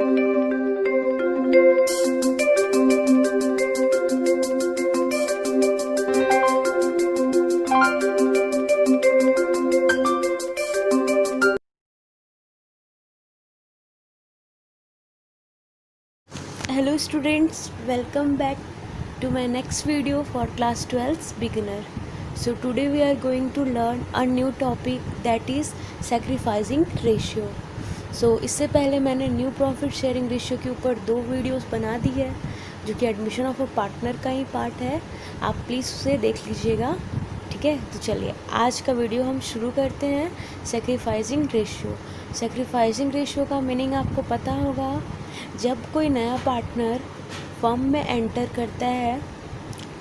Hello students, welcome back to my next video for class 12's beginner. So today we are going to learn a new topic that is sacrificing ratio. So इससे पहले मैंने new profit sharing ratio के ऊपर 2 videos बना दी है जो कि admission of a partner का ही पार्ट है. आप प्लीज़ उसे देख लीजिएगा. ठीक है, तो चलिए आज का वीडियो हम शुरू करते हैं. Sacrificing ratio. सेक्रीफाइसिंग रेशियो का मीनिंग आपको पता होगा. जब कोई नया पार्टनर फर्म में एंटर करता है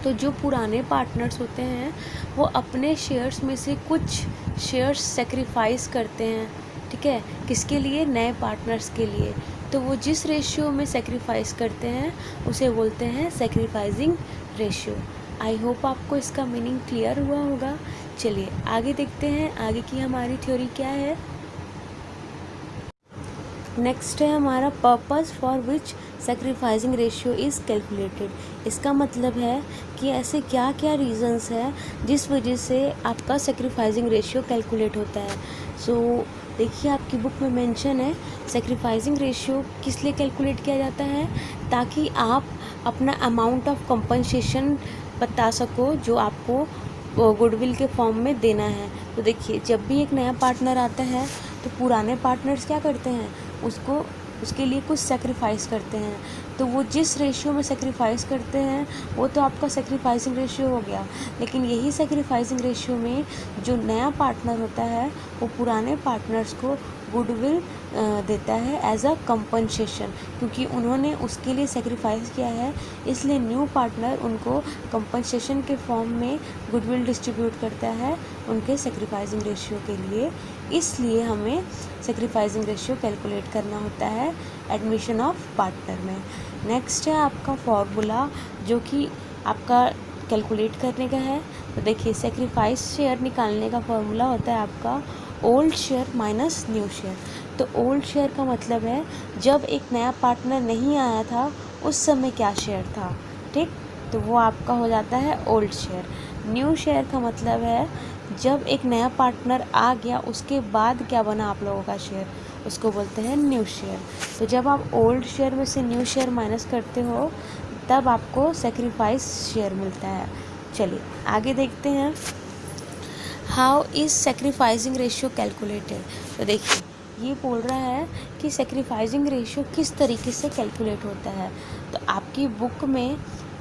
तो जो पुराने पार्टनर्स होते हैं वो अपने शेयर्स में से कुछ शेयर्स सेक्रीफाइस करते हैं. ठीक है, किसके लिए? नए पार्टनर्स के लिए. तो वो जिस रेशियो में सेक्रीफाइस करते हैं उसे बोलते हैं सेक्रीफाइसिंग रेशियो. आई होप आपको इसका मीनिंग क्लियर हुआ होगा. चलिए आगे देखते हैं आगे की हमारी थ्योरी क्या है. नेक्स्ट है हमारा purpose for which sacrificing ratio is calculated. इसका मतलब है कि ऐसे क्या क्या रीज़न्स हैं जिस वजह से आपका सेक्रीफाइसिंग रेशियो कैलकुलेट होता है. सो देखिए आपकी बुक में मेंशन है सेक्रीफाइसिंग रेशियो किस लिए कैलकुलेट किया जाता है, ताकि आप अपना अमाउंट ऑफ कंपनसेशन बता सको जो आपको गुडविल के फॉर्म में देना है. तो देखिए जब भी एक नया पार्टनर आता है तो पुराने पार्टनर्स क्या करते हैं, उसके लिए कुछ सेक्रीफाइस करते हैं. तो वो जिस रेशियो में सेक्रीफाइस करते हैं वो तो आपका सेक्रीफाइसिंग रेशियो हो गया. लेकिन यही सेक्रीफाइसिंग रेशियो में जो नया पार्टनर होता है वो पुराने पार्टनर्स को गुडविल देता है एज अ कंपनसेशन, क्योंकि उन्होंने उसके लिए सेक्रीफाइस किया है. इसलिए न्यू पार्टनर उनको कंपनसेशन के फॉर्म में गुडविल डिस्ट्रीब्यूट करता है उनके सेक्रीफाइसिंग रेशियो के लिए. इसलिए हमें सेक्रीफाइसिंग रेशियो कैलकुलेट करना होता है एडमिशन ऑफ पार्टनर में. नेक्स्ट है आपका फॉर्मूला जो कि आपका कैलकुलेट करने का है. तो देखिए सेक्रीफाइस शेयर निकालने का फॉर्मूला होता है आपका old share minus new share. तो ओल्ड शेयर का मतलब है जब एक नया पार्टनर नहीं आया था उस समय क्या शेयर था. ठीक, तो वो आपका हो जाता है ओल्ड शेयर. न्यू शेयर का मतलब है जब एक नया पार्टनर आ गया उसके बाद क्या बना आप लोगों का शेयर, उसको बोलते हैं न्यू शेयर. तो जब आप ओल्ड शेयर में से न्यू शेयर माइनस करते हो तब आपको सेक्रीफाइस शेयर मिलता है. चलिए आगे देखते हैं how is sacrificing ratio calculated. तो देखिए ये बोल रहा है कि सेक्रीफाइसिंग रेशियो किस तरीके से कैलकुलेट होता है. तो आपकी बुक में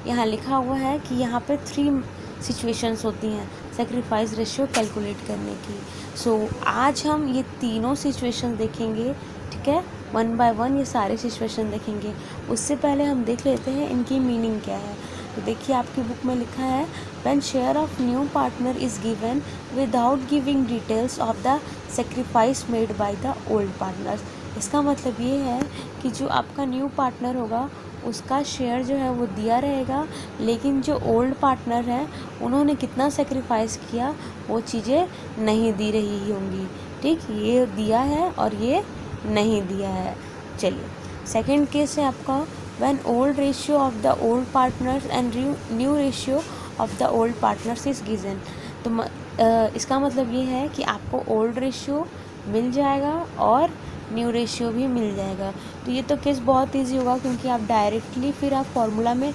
यहाँ लिखा हुआ है कि यहाँ पे 3 सिचुएशंस होती हैं सेक्रीफाइस रेशियो कैलकुलेट करने की. सो आज हम ये तीनों सिचुएशन देखेंगे. ठीक है, 1 बाय 1 ये सारे सिचुएशन देखेंगे. उससे पहले हम देख लेते हैं इनकी मीनिंग क्या है. तो देखिए आपकी बुक में लिखा है when share of new partner is given without giving details of the sacrifice made by the old partners. इसका मतलब ये है कि जो आपका न्यू पार्टनर होगा उसका शेयर जो है वो दिया रहेगा, लेकिन जो ओल्ड पार्टनर है उन्होंने कितना सेक्रीफाइस किया वो चीज़ें नहीं दी रही होंगी. ठीक, ये दिया है और ये नहीं दिया है. चलिए सेकंड केस है आपका when old ratio of the old partners and new ratio of the old partners is given. तो इसका मतलब ये है कि आपको ओल्ड रेशियो मिल जाएगा और न्यू रेशियो भी मिल जाएगा. तो ये तो केस बहुत इजी होगा क्योंकि आप डायरेक्टली फिर आप फॉर्मूला में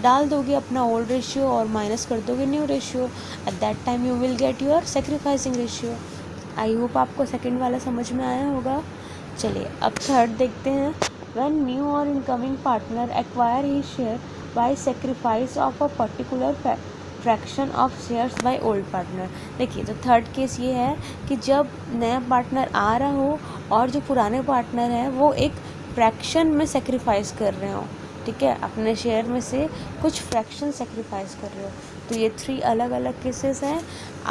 डाल दोगे अपना ओल्ड रेशियो और माइनस कर दोगे new ratio. At that time you will get your sacrificing ratio. I hope आपको सेकंड वाला समझ में आया होगा. चलिए अब थर्ड देखते हैं. व्हेन न्यू और incoming partner acquire he share by sacrifice of a particular fraction of shares by old partner. देखिए तो थर्ड केस ये है कि जब नया पार्टनर आ रहा हो और जो पुराने पार्टनर हैं वो एक फ्रैक्शन में सेक्रीफाइस कर रहे हो. ठीक है, अपने शेयर में से कुछ फ्रैक्शन सेक्रीफाइस कर रहे हो. तो ये 3 अलग अलग केसेस हैं.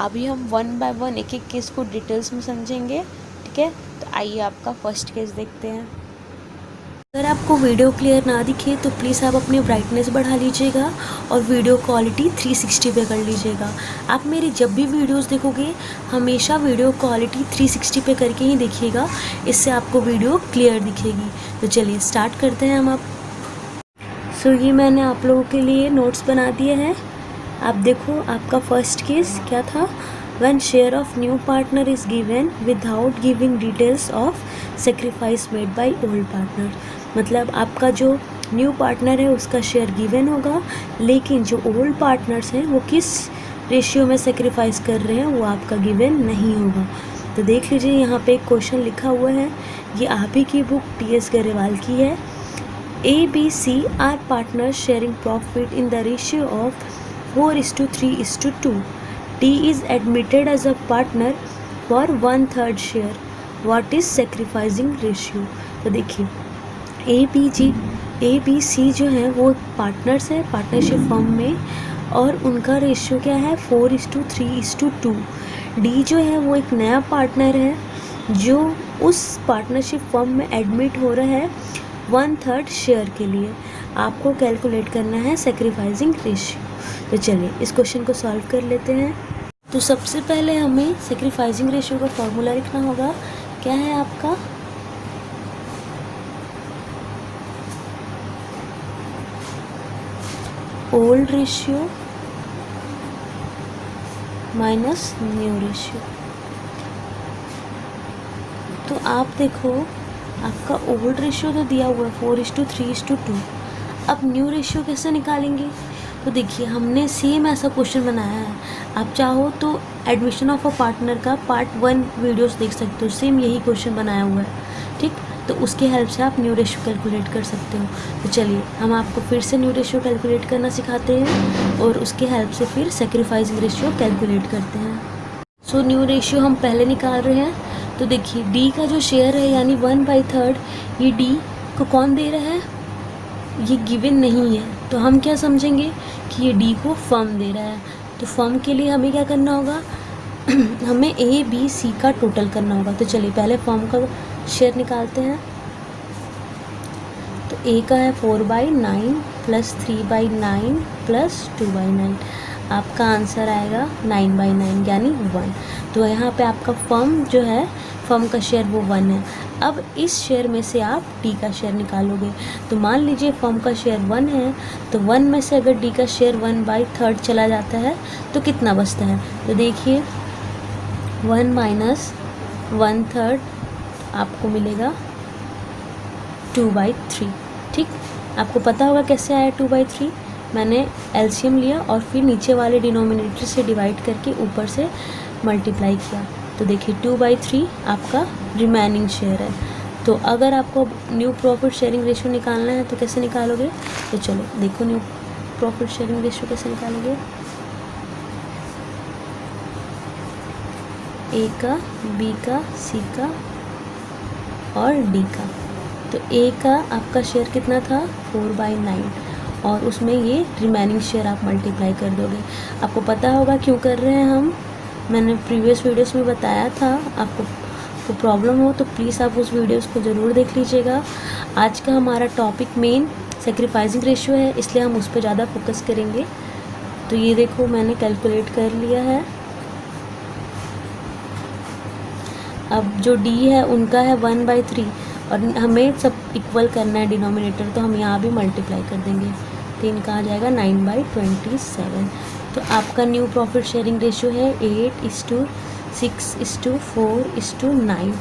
अभी हम 1 बाय 1 एक एक केस को डिटेल्स में समझेंगे. ठीक है, तो आइए आपका फर्स्ट केस देखते हैं. अगर आपको वीडियो क्लियर ना दिखे तो प्लीज़ आप अपनी ब्राइटनेस बढ़ा लीजिएगा और वीडियो क्वालिटी 360 पे कर लीजिएगा। आप मेरी जब भी वीडियोस देखोगे हमेशा वीडियो क्वालिटी 360 पे करके ही देखिएगा, इससे आपको वीडियो क्लियर दिखेगी। तो चलिए स्टार्ट करते हैं हम अब। ये मैंने आप लोगों के लिए नोट्स बना दिए हैं। आप देखो, आपका फर्स्ट केस क्या था, when share of new partner is given without giving details of sacrifice made by old partner। मतलब आपका जो न्यू पार्टनर है उसका शेयर गिवन होगा, लेकिन जो ओल्ड पार्टनर्स हैं वो किस रेशियो में सेक्रीफाइस कर रहे हैं वो आपका गिवन नहीं होगा। तो देख लीजिए, यहाँ पे एक क्वेश्चन लिखा हुआ है, ये आप ही की बुक टी.एस. गरेवाल की है। ABC are partner sharing profit in the ratio of 4:3:2। D is admitted as a partner for 1/3 share. What is sacrificing ratio? तो देखिए, ABC जो है वो पार्टनर्स है पार्टनरशिप फर्म में, और उनका रेशियो क्या है 4:3:2। D जो है वो एक नया पार्टनर है जो उस पार्टनरशिप फर्म में एडमिट हो रहा है 1/3 शेयर के लिए। आपको कैलकुलेट करना है सेक्रीफाइसिंग रेशियो। तो चलिए इस क्वेश्चन को सॉल्व कर लेते हैं। तो सबसे पहले हमें सेक्रीफाइसिंग रेशियो का फॉर्मूला लिखना होगा। क्या है आपका, old ratio minus new ratio. तो आप देखो, आपका ओल्ड रेशियो तो दिया हुआ है 4:3:2। अब न्यू रेशियो कैसे निकालेंगे? तो देखिए, हमने सेम ऐसा क्वेश्चन बनाया है। आप चाहो तो एडमिशन ऑफ अ पार्टनर का पार्ट 1 वीडियोस देख सकते हो, सेम यही क्वेश्चन बनाया हुआ है, ठीक। तो उसके हेल्प से आप न्यू रेशियो कैलकुलेट कर सकते हो। तो चलिए हम आपको फिर से न्यू रेशियो कैलकुलेट करना सिखाते हैं और उसके हेल्प से फिर सेक्रीफाइसिंग रेशियो कैलकुलेट करते हैं। न्यू रेशियो हम पहले निकाल रहे हैं। तो देखिए, डी का जो शेयर है यानी 1/3, ये डी को कौन दे रहा है, ये गिवन नहीं है। तो हम क्या समझेंगे कि ये डी को फर्म दे रहा है। तो फर्म के लिए हमें क्या करना होगा हमें ABC का टोटल करना होगा। तो चलिए पहले फर्म का शेयर निकालते हैं। तो A का है 4/9 + 3/9 + 2/9। आपका आंसर आएगा 9/9 यानी 1। तो यहाँ पे आपका फर्म जो है, फर्म का शेयर वो 1 है। अब इस शेयर में से आप डी का शेयर निकालोगे। तो मान लीजिए फर्म का शेयर 1 है, तो 1 में से अगर डी का शेयर 1/3 चला जाता है तो कितना बचता है? तो देखिए 1 - 1/3 आपको मिलेगा 2/3, ठीक। आपको पता होगा कैसे आया 2/3। मैंने एलसीएम लिया और फिर नीचे वाले डिनोमिनेटर से डिवाइड करके ऊपर से मल्टीप्लाई किया। तो देखिए 2/3 आपका रिमेनिंग शेयर है। तो अगर आपको न्यू प्रॉफिट शेयरिंग रेशियो निकालना है तो कैसे निकालोगे? तो चलो देखो न्यू प्रॉफिट शेयरिंग रेशियो कैसे निकालोगे। ए का, बी का, सी का और डी का। तो ए का आपका शेयर कितना था 4/9, और उसमें ये रिमेनिंग शेयर आप मल्टीप्लाई कर दोगे। आपको पता होगा क्यों कर रहे हैं हम, मैंने प्रीवियस वीडियोस में बताया था। आपको प्रॉब्लम हो तो प्लीज़ आप उस वीडियोस को ज़रूर देख लीजिएगा। आज का हमारा टॉपिक मेन सेक्रीफाइसिंग रेशियो है, इसलिए हम उस पर ज़्यादा फोकस करेंगे। तो ये देखो मैंने कैलकुलेट कर लिया है। अब जो डी है उनका है 1/3 और हमें सब इक्वल करना है डिनोमिनेटर, तो हम यहाँ भी मल्टीप्लाई कर देंगे। तो इनका आ जाएगा 9/27। तो आपका न्यू प्रॉफिट शेयरिंग रेशियो है 8:6:4:9।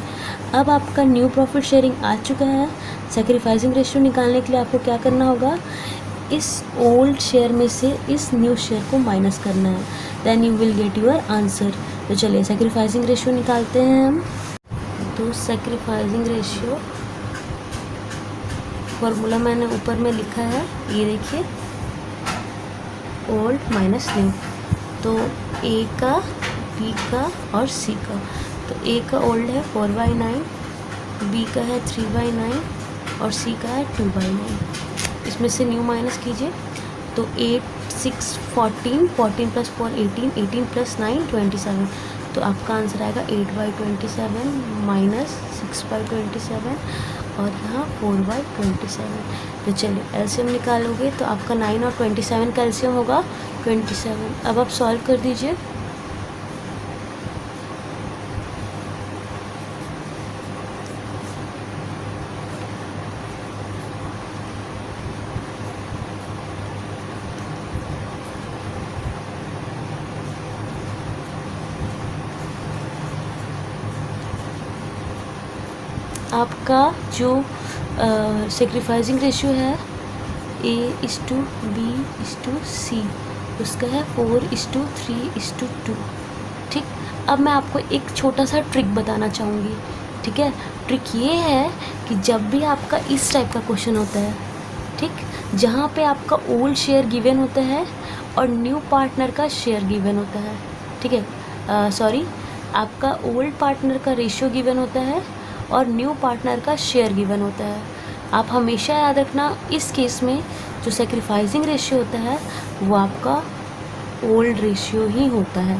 अब आपका न्यू प्रॉफिट शेयरिंग आ चुका है। सेक्रीफाइसिंग रेशियो निकालने के लिए आपको क्या करना होगा, इस ओल्ड शेयर में से इस न्यू शेयर को माइनस करना है, then you will get your answer. तो चलिए सेक्रीफाइसिंग रेशियो निकालते हैं हम। तो सेक्रीफाइसिंग रेशियो फॉर्मूला मैंने ऊपर में लिखा है, ये देखिए, ओल्ड माइनस न्यू। तो ए का, बी का और सी का। तो ए का ओल्ड है 4/9, बी का है 3/9 और सी का है 2/9। इसमें से न्यू माइनस कीजिए। तो 8, 6, 14, 14 + 4 18, 18 + 9 27। तो आपका आंसर आएगा 8/27 - 6/27। और यहाँ 4/27। तो चलिए एलसीएम निकालोगे तो आपका 9 और 27 का एलसीएम होगा 27। अब आप सॉल्व कर दीजिए। आपका जो सेक्रीफाइसिंग रेशियो है A/B/C उसका है 4:3:2। ठीक, अब मैं आपको एक छोटा सा ट्रिक बताना चाहूँगी। ठीक है, ट्रिक ये है कि जब भी आपका इस टाइप का क्वेश्चन होता है, ठीक, जहाँ पे आपका ओल्ड शेयर गिवन होता है और न्यू पार्टनर का शेयर गिवन होता है, ठीक है, सॉरी, आपका ओल्ड पार्टनर का रेशियो गिवन होता है और न्यू पार्टनर का शेयर गिवन होता है। आप हमेशा याद रखना इस केस में जो सेक्रीफाइसिंग रेशियो होता है वो आपका ओल्ड रेशियो ही होता है।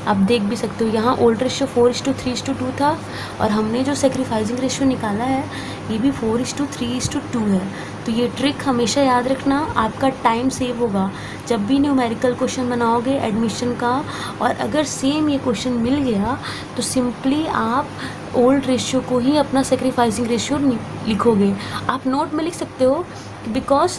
आप देख भी सकते हो यहाँ ओल्ड रेशियो 4:3:2 था और हमने जो सेक्रीफाइसिंग रेशियो निकाला है ये भी 4:3:2 है। तो ये ट्रिक हमेशा याद रखना, आपका टाइम सेव होगा जब भी न्यूमेरिकल क्वेश्चन बनाओगे एडमिशन का। और अगर सेम ये क्वेश्चन मिल गया तो सिंपली आप ओल्ड रेशियो को ही अपना सेक्रीफाइसिंग रेशियो लिखोगे। आप नोट में लिख सकते हो because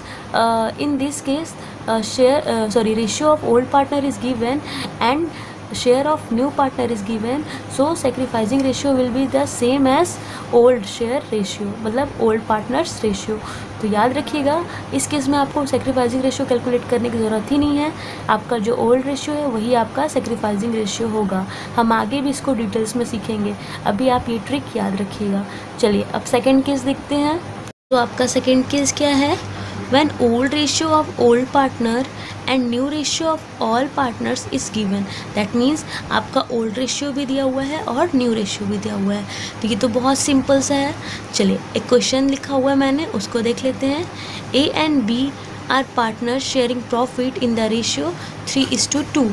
in this case ratio of old partner is given and share of new partner is given, so sacrificing ratio will be the same as old share ratio, मतलब old partners ratio। तो याद रखिएगा इस case में आपको sacrificing ratio calculate करने की ज़रूरत ही नहीं है। आपका जो old ratio है वही आपका sacrificing ratio होगा। हम आगे भी इसको डिटेल्स में सीखेंगे, अभी आप ये ट्रिक याद रखिएगा। चलिए अब सेकेंड केस देखते हैं। तो आपका सेकेंड केस क्या है, when old ratio of old partner and new ratio of all partners is given, that means आपका old ratio भी दिया हुआ है और new ratio भी दिया हुआ है। तो ये तो बहुत सिंपल सा है। चलिए एक क्वेश्चन लिखा हुआ है मैंने, उसको देख लेते हैं। A and B are partners sharing profit in the ratio 3:2,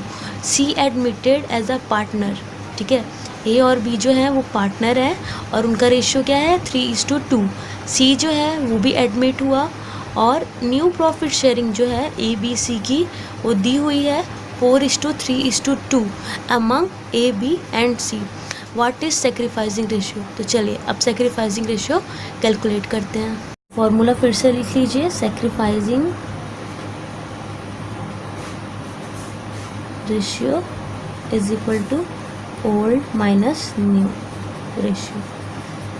C admitted as a partner। ठीक है, A और B जो है वो पार्टनर है और उनका रेशियो क्या है 3:2। C जो है वो भी एडमिट हुआ और न्यू प्रॉफिट शेयरिंग जो है ABC की वो दी हुई है 4:3:2 among AB and C। What is sacrificing ratio? तो चलिए अब सेक्रीफाइसिंग रेशियो कैलकुलेट करते हैं। फॉर्मूला फिर से लिख लीजिए, sacrificing ratio is equal to old minus new ratio.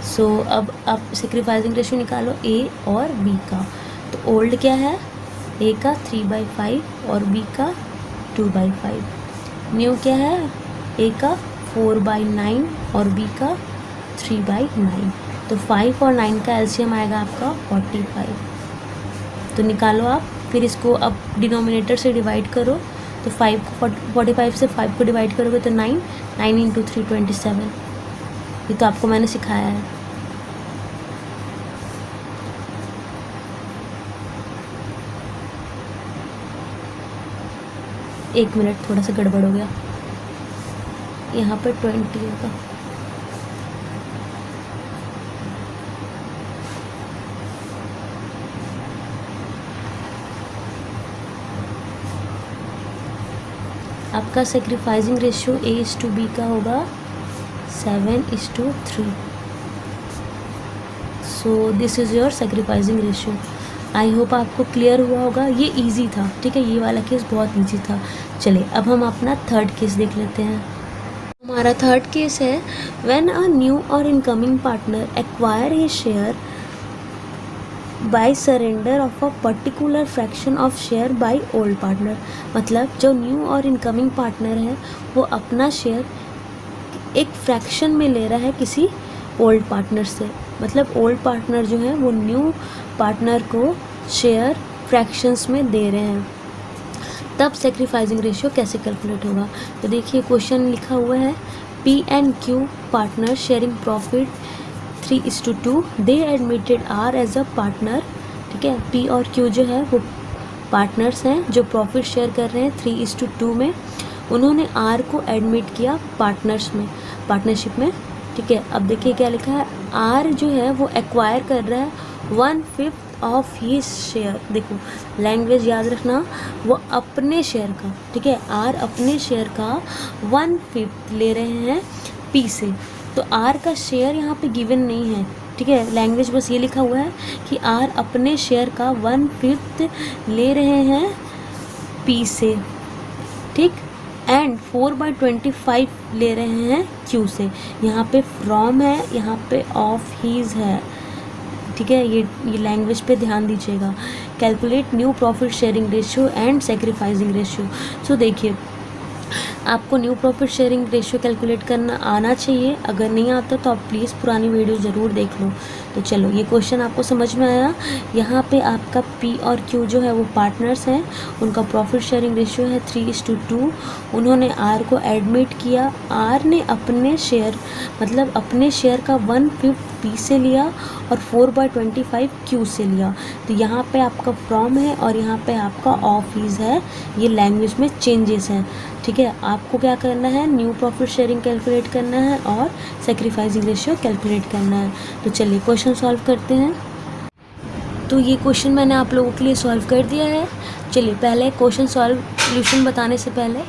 So अब आप सेक्रीफाइसिंग रेशियो निकालो A और B का। तो ओल्ड क्या है, A का 3/5 और B का 2/5। न्यू क्या है, A का 4/9 और B का 3/9। तो 5 और 9 का एलसीएम आएगा आपका 45। तो निकालो आप, फिर इसको अब डिनोमिनेटर से डिवाइड करो। तो 45 से 5 को डिवाइड करोगे तो 9 × 3 27। ये तो आपको मैंने सिखाया है। एक मिनट, थोड़ा सा गड़बड़ हो गया, यहाँ पर 20 होगा। आपका सेक्रीफाइसिंग रेशियो A/B का होगा 7:3। So this is your sacrificing ratio. I hope आपको क्लियर हुआ होगा। ये इजी था, ठीक है, ये वाला केस बहुत इजी था। चलिए अब हम अपना थर्ड केस देख लेते हैं। हमारा थर्ड केस है व्हेन अ न्यू और incoming partner acquire a share by surrender of a particular fraction of share by old partner. मतलब जो न्यू और इनकमिंग पार्टनर है वो अपना शेयर एक फ्रैक्शन में ले रहा है किसी ओल्ड पार्टनर से। मतलब ओल्ड पार्टनर जो है वो न्यू पार्टनर को शेयर फ्रैक्शंस में दे रहे हैं, तब सेक्रीफाइसिंग रेशियो कैसे कैलकुलेट होगा। तो देखिए क्वेश्चन लिखा हुआ है, P and Q partner sharing profit 3:2, they admitted R as a partner. ठीक है, P और Q जो है वो पार्टनर्स हैं जो प्रॉफिट शेयर कर रहे हैं 3:2 में। उन्होंने R को एडमिट किया पार्टनरशिप में। ठीक है। अब देखिए क्या लिखा है, आर जो है वो एक्वायर कर रहा है 1/5 ऑफ हिज शेयर। देखो लैंग्वेज याद रखना, वो अपने शेयर का, ठीक है, आर अपने शेयर का 1/5 ले रहे हैं पी से। तो आर का शेयर यहाँ पे गिवन नहीं है, ठीक है, लैंग्वेज बस ये लिखा हुआ है कि आर अपने शेयर का 1/5 ले रहे हैं पी से, ठीक, एंड 4/25 ले रहे हैं क्यू से। यहाँ पे फ्रॉम है, यहाँ पे ऑफ हीज है, ठीक है, ये लैंग्वेज पे ध्यान दीजिएगा। Calculate new profit sharing ratio and sacrificing ratio. So देखिए आपको new profit sharing ratio calculate करना आना चाहिए, अगर नहीं आता तो आप प्लीज़ पुरानी वीडियो ज़रूर देख लो। तो चलो ये क्वेश्चन आपको समझ में आया। यहाँ पे आपका पी और क्यू जो है वो पार्टनर्स हैं, उनका प्रॉफिट शेयरिंग रेशियो है 3:2। उन्होंने आर को एडमिट किया, आर ने अपने शेयर मतलब अपने शेयर का 1/5 पी से लिया और 4/25 क्यू से लिया। तो यहाँ पे आपका फ्रॉम है और यहाँ पे आपका ऑफ हीज है, ये लैंग्वेज में चेंजेस हैं, ठीक है। आपको क्या करना है, न्यू प्रॉफिट शेयरिंग कैलकुलेट करना है और सेक्रीफाइसिंग रेशियो कैलकुलेट करना है। तो चलिए क्वेश्चन सॉल्व करते हैं। तो ये क्वेश्चन मैंने आप लोगों के लिए सॉल्व कर दिया है। चलिए पहले क्वेश्चन सॉल्यूशन बताने से पहले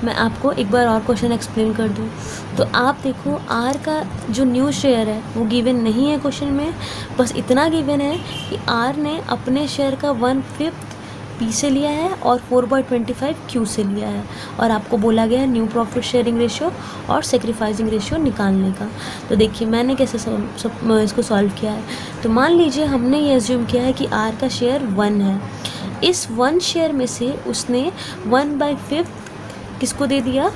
मैं आपको एक बार और क्वेश्चन एक्सप्लेन कर दूं। तो आप देखो आर का जो न्यू शेयर है वो गिवन नहीं है क्वेश्चन में, बस इतना गिवन है कि आर ने अपने शेयर का 1/5 पी से लिया है और 4/25 क्यू से लिया है, और आपको बोला गया है न्यू प्रॉफिट शेयरिंग रेशियो और सेक्रीफाइसिंग रेशियो निकालने का। तो देखिए मैंने कैसे इसको सॉल्व किया है। तो मान लीजिए हमने ये एज्यूम किया है कि आर का शेयर 1 है। इस 1 शेयर में से उसने 1/5 किसको दे दिया,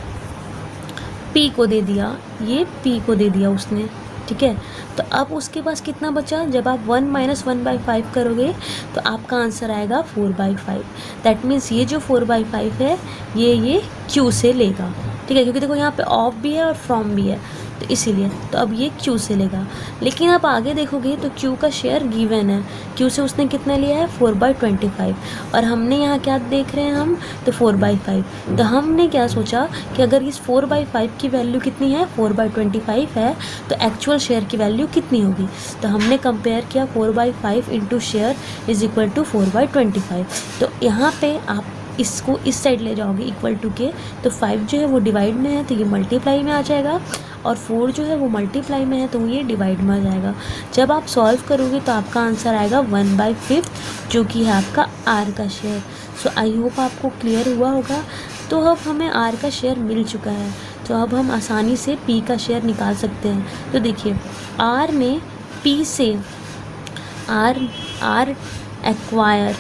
पी को दे दिया, ये पी को दे दिया उसने, ठीक है। तो अब उसके पास कितना बचा, जब आप 1 - 1/5 करोगे तो आपका आंसर आएगा 4/5। दैट मीन्स ये जो 4/5 है ये क्यू से लेगा, ठीक है, क्योंकि देखो यहाँ पे ऑफ भी है और फ्रॉम भी है, तो इसीलिए तो अब ये क्यू से लेगा। लेकिन आप आगे देखोगे तो क्यू का शेयर गिवन है, क्यू से उसने कितना लिया है 4/25, और हमने यहाँ क्या देख रहे हैं हम, तो 4/5। तो हमने क्या सोचा कि अगर इस 4/5 की वैल्यू कितनी है, 4/25 है, तो एक्चुअल शेयर की वैल्यू कितनी होगी। तो हमने कंपेयर किया 4/5 into share is equal to 4/25। तो यहाँ पे आप इसको इस साइड ले जाओगे इक्वल टू के, तो 5 जो है वो डिवाइड में है तो ये मल्टीप्लाई में आ जाएगा, और 4 जो है वो मल्टीप्लाई में है तो ये डिवाइड में आ जाएगा। जब आप सॉल्व करोगे तो आपका आंसर आएगा 1/5, जो कि है आपका आर का शेयर। सो आई होप आपको क्लियर हुआ होगा। तो अब हमें आर का शेयर मिल चुका है, तो अब हम आसानी से पी का शेयर निकाल सकते हैं। तो देखिए आर ने पी से आर एक्वायर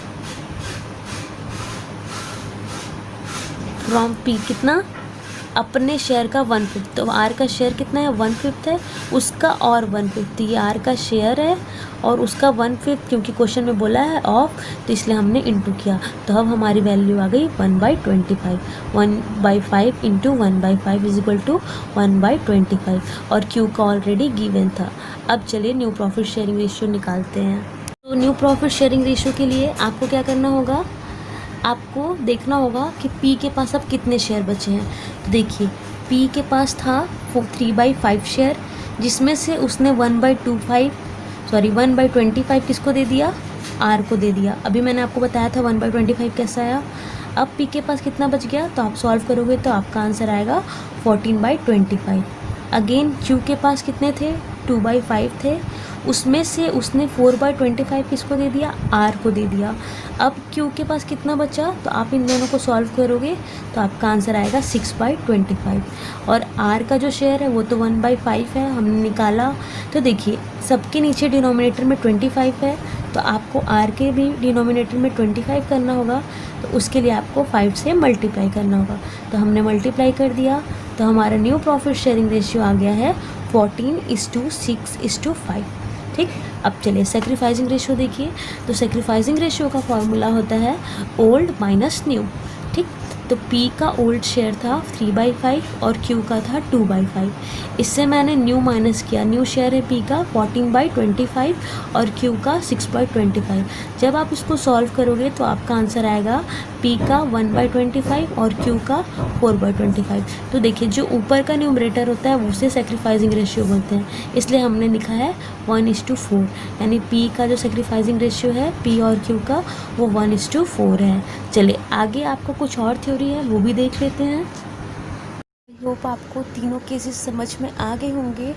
फ्रॉम पी कितना, अपने शेयर का 1/5। तो आर का शेयर कितना है, 1/5 है, उसका और 1/5, तो ये आर का शेयर है और उसका 1/5, क्योंकि क्वेश्चन में बोला है ऑफ, तो इसलिए हमने इंटू किया। तो अब हमारी वैल्यू आ गई 1/25। 1/5 इंटू 1/5 इज इक्वल टू 1/25, और क्यू का ऑलरेडी गिवन था। अब चलिए न्यू प्रॉफिट शेयरिंग रेशियो निकालते हैं। तो न्यू प्रॉफिट शेयरिंग रेशियो के लिए आपको क्या करना होगा, आपको देखना होगा कि पी के पास अब कितने शेयर बचे हैं। तो देखिए पी के पास था 3/5 शेयर, जिसमें से उसने 1/25 किसको दे दिया, आर को दे दिया। अभी मैंने आपको बताया था 1/25 कैसा आया। अब पी के पास कितना बच गया, तो आप सॉल्व करोगे तो आपका आंसर आएगा 14/25। अगेन क्यू के पास कितने थे, 2/5 थे, उसमें से उसने 4/25 किसको दे दिया, आर को दे दिया। अब क्यू के पास कितना बचा, तो आप इन दोनों को सॉल्व करोगे तो आपका आंसर आएगा 6/25। और आर का जो शेयर है वो तो 1/5 है, हमने निकाला। तो देखिए सबके नीचे डिनोमिनेटर में 25 है, तो आपको आर के भी डिनोमिनेटर में 25 करना होगा, तो उसके लिए आपको 5 से मल्टीप्लाई करना होगा। तो हमने मल्टीप्लाई कर दिया, तो हमारा न्यू प्रॉफिट शेयरिंग रेशियो आ गया है 14:6:5, ठीक। अब चलिए सेक्रीफाइसिंग रेशियो देखिए। तो सेक्रीफाइसिंग रेशियो का फॉर्मूला होता है ओल्ड माइनस न्यू, ठीक। तो P का ओल्ड शेयर था 3/5 और Q का था 2/5। इससे मैंने न्यू माइनस किया, न्यू शेयर है P का 14/25 और Q का 6/25। जब आप इसको सॉल्व करोगे तो आपका आंसर आएगा P का 1/25 और Q का 4/25। तो देखिए जो ऊपर का न्यूमरेटर होता है वो उसे सेक्रीफाइसिंग रेशियो बोलते हैं, इसलिए हमने लिखा है 1:4, यानी P का जो सेक्रीफाइसिंग रेशियो है P और Q का वो 1:4 है। चलिए आगे आपको कुछ और थ्योरी है वो भी देख लेते हैं। आई होप आपको तीनों केसेस समझ में आ गए होंगे।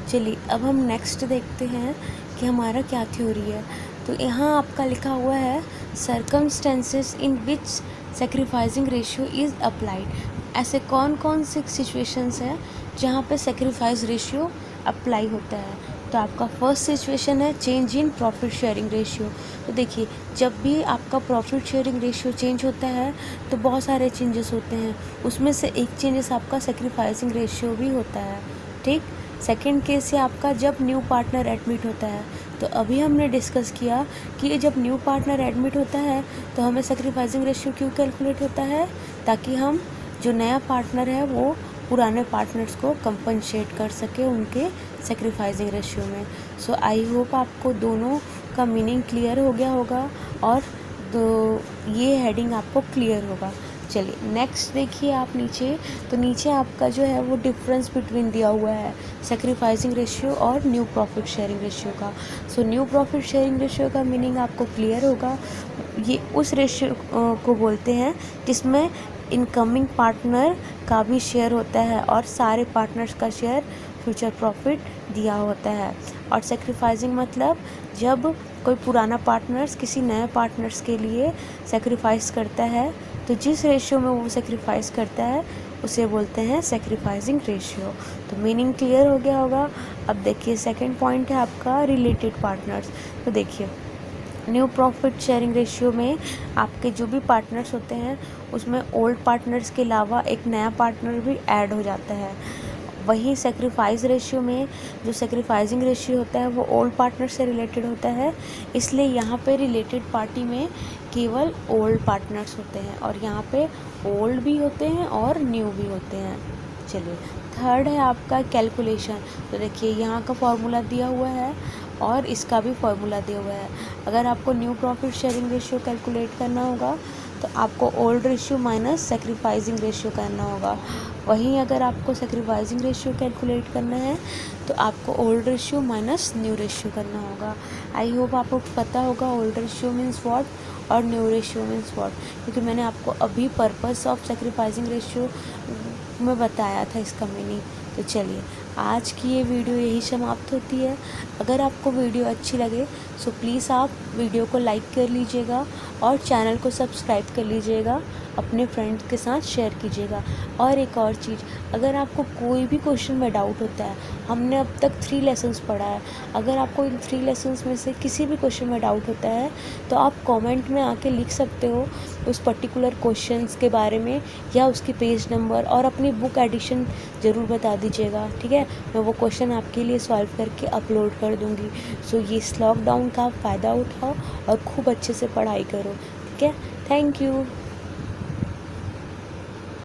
चलिए अब हम नेक्स्ट देखते हैं कि हमारा क्या थ्योरी है। तो यहाँ आपका लिखा हुआ है circumstances in which sacrificing ratio is applied. ऐसे कौन कौन से सिचुएशंस हैं जहाँ पे सेक्रीफाइस रेशियो अप्लाई होता है। तो आपका फर्स्ट सिचुएशन है change in profit sharing ratio. तो देखिए जब भी आपका प्रॉफिट शेयरिंग रेशियो चेंज होता है तो बहुत सारे चेंजेस होते हैं, उसमें से एक चेंजेस आपका सेक्रीफाइसिंग रेशियो भी होता है। ठीक, सेकंड केस है आपका जब न्यू पार्टनर एडमिट होता है। तो अभी हमने डिस्कस किया कि जब न्यू पार्टनर एडमिट होता है तो हमें सेक्रीफाइसिंग रेशियो क्यों कैलकुलेट होता है, ताकि हम जो नया पार्टनर है वो पुराने पार्टनर्स को कंपनसेट कर सके उनके सेक्रीफाइसिंग रेशियो में। सो आई होप आपको दोनों का मीनिंग क्लियर हो गया होगा और तो ये हेडिंग आपको क्लियर होगा। चलिए नेक्स्ट देखिए आप नीचे, तो नीचे आपका जो है वो डिफरेंस बिटवीन दिया हुआ है सेक्रीफाइसिंग रेशियो और न्यू प्रॉफिट शेयरिंग रेशियो का। So new profit sharing ratio का मीनिंग आपको क्लियर होगा। ये उस रेशियो को बोलते हैं जिसमें इनकमिंग पार्टनर का भी शेयर होता है और सारे पार्टनर्स का शेयर फ्यूचर प्रॉफिट दिया होता है। और सेक्रीफाइसिंग मतलब जब कोई पुराना पार्टनर्स किसी नए पार्टनर्स के लिए सेक्रीफाइस करता है तो जिस रेशियो में वो सेक्रीफाइस करता है उसे बोलते हैं सेक्रीफाइसिंग रेशियो। तो मीनिंग क्लियर हो गया होगा। अब देखिए सेकंड पॉइंट है आपका रिलेटेड पार्टनर्स। तो देखिए न्यू प्रॉफिट शेयरिंग रेशियो में आपके जो भी पार्टनर्स होते हैं उसमें ओल्ड पार्टनर्स के अलावा एक नया पार्टनर भी ऐड हो जाता है। वहीं सेक्रीफाइस रेशियो में जो सेक्रीफाइसिंग रेशियो होता है वो ओल्ड पार्टनर से रिलेटेड होता है, इसलिए यहाँ पे रिलेटेड पार्टी में केवल ओल्ड पार्टनर्स होते हैं और यहाँ पे ओल्ड भी होते हैं और न्यू भी होते हैं। चलिए थर्ड है आपका कैलकुलेशन। तो देखिए यहाँ का फॉर्मूला दिया हुआ है और इसका भी फॉर्मूला दिया हुआ है। अगर आपको new profit sharing ratio calculate करना होगा तो आपको old ratio minus sacrificing ratio करना होगा। वहीं अगर आपको सेक्रीफाइसिंग रेशियो कैलकुलेट करना है तो आपको old ratio minus new ratio करना होगा। आई होप आपको पता होगा ओल्ड रेशियो मीन्स व्हाट और न्यू रेशियो मीन्स व्हाट, क्योंकि मैंने आपको अभी पर्पस ऑफ सेक्रीफाइसिंग रेशियो में बताया था इसका मीनिंग। तो चलिए आज की ये वीडियो यही समाप्त होती है। अगर आपको वीडियो अच्छी लगे सो प्लीज़ आप वीडियो को लाइक कर लीजिएगा और चैनल को सब्सक्राइब कर लीजिएगा, अपने फ्रेंड्स के साथ शेयर कीजिएगा। और एक और चीज़, अगर आपको कोई भी क्वेश्चन में डाउट होता है, हमने अब तक 3 लेसन्स पढ़ा है, अगर आपको इन 3 लेसन्स में से किसी भी क्वेश्चन में डाउट होता है तो आप कमेंट में आके लिख सकते हो उस पर्टिकुलर क्वेश्चंस के बारे में या उसकी पेज नंबर और अपनी बुक एडिशन ज़रूर बता दीजिएगा। ठीक है, मैं वो क्वेश्चन आपके लिए सॉल्व करके अपलोड कर दूँगी। सो ये इस लॉकडाउन का फ़ायदा उठाओ और खूब अच्छे से पढ़ाई करो। ठीक है, थैंक यू।